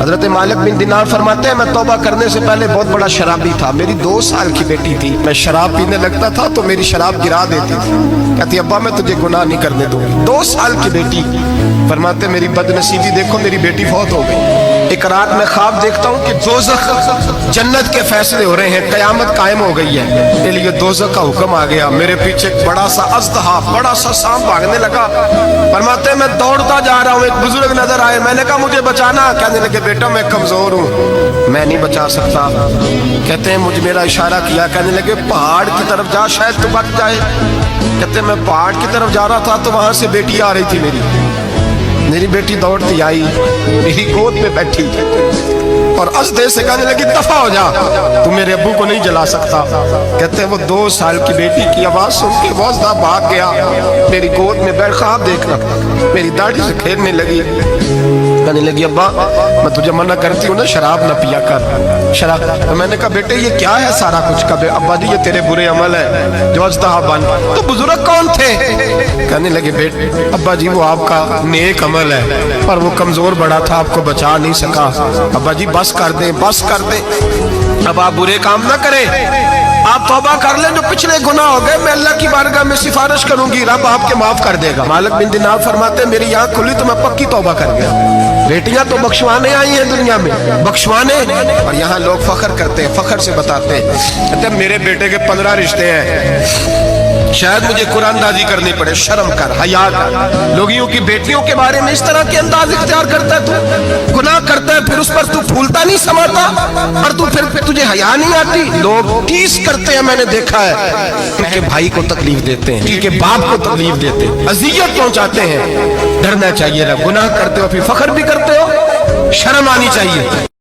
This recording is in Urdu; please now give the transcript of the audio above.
حضرت مالک بن دینار فرماتے ہیں میں توبہ کرنے سے پہلے بہت بڑا شرابی تھا، میری 2 سال کی بیٹی تھی، میں شراب پینے لگتا تھا تو میری شراب گرا دیتی تھی، کہتی ابا میں تجھے گناہ نہیں کرنے دوں گی۔ 2 سال کی بیٹی، فرماتے میری بدنصیبی دیکھو میری بیٹی فوت ہو گئی۔ ایک رات میں خواب دیکھتا ہوں کہ دوزخ جنت کے فیصلے ہو رہے ہیں، قیامت قائم ہو گئی ہے، میرے لیے دوزخ کا حکم آ گیا، میرے پیچھے ایک بڑا سا اژدہا، بڑا سا سانپ بھاگنے لگا۔ فرماتے ہیں میں دوڑتا جا رہا ہوں، ایک بزرگ نظر آئے، میں نے کہا مجھے بچانا، کہنے لگے بیٹا میں کمزور ہوں، میں نہیں بچا سکتا۔ کہتے ہیں مجھے میرا اشارہ کیا، کہنے لگے پہاڑ کی طرف جا شاید تو بچ جائے۔ کہتے ہیں میں پہاڑ کی طرف جا رہا تھا تو وہاں سے بیٹی آ رہی تھی، میری بیٹی دوڑتی آئی، میری گود میں بیٹھی اور اژدہے سے کہنے لگی دفع ہو جا، تو میرے ابو کو نہیں جلا سکتا۔ کہتے ہیں وہ 2 سال کی بیٹی کی آواز سن کے وہ اژدہا بھاگ گیا، میری گود میں بیٹھ خواب دیکھنا، میری داڑھی سے کھیلنے لگی، کہنے لگی ابا میں تجھے منع کرتی ہوں نا شراب نہ پیا کر شراب۔ میں نے کہا بیٹے یہ کیا ہے سارا کچھ؟ کبھی ابا جی یہ تیرے برے عمل ہے جو اژدہا بن۔ تو بزرگ کون تھے؟ کہنے لگے بیٹے ابا جی وہ آپ کا نیک عمل ہے پر وہ کمزور بڑا تھا، آپ کو بچا نہیں سکا۔ ابا جی بس کر دیں، بس کر دیں، اب آپ برے کام نہ کریں، آپ توبہ کر لیں، جو پچھلے گناہ ہو گئے میں اللہ کی بارگاہ میں سفارش کروں گی، رب آپ کے معاف کر دے گا۔ مالک بن دینار فرماتے ہیں میری آنکھ کھلی تو میں پکی توبہ کر گیا۔ بیٹیاں تو بخشوانے آئی ہیں دنیا میں، بخشوانے، اور یہاں لوگ فخر کرتے ہیں، فخر سے بتاتے ہیں، کہتے ہیں میرے بیٹے کے 15 رشتے ہیں، شاید مجھے قرآن دازی کرنی پڑے، شرم کر، حیا کر۔ لوگیوں کی بیٹیوں کے بارے میں اس طرح کے انداز اختیار کرتا ہے، تو گناہ کرتا ہے پھر اس پر تو پھولتا نہیں سماتا، اور تو پھر تجھے حیا نہیں آتی۔ لوگ ٹیس کرتے ہیں، میں نے دیکھا ہے، ان کے بھائی کو تکلیف دیتے ہیں، ان کے باپ کو تکلیف دیتے ہیں، اذیت پہنچاتے ہیں۔ ڈرنا چاہیے، گناہ کرتے ہو پھر فخر بھی کرتے ہو، شرم آنی چاہیے۔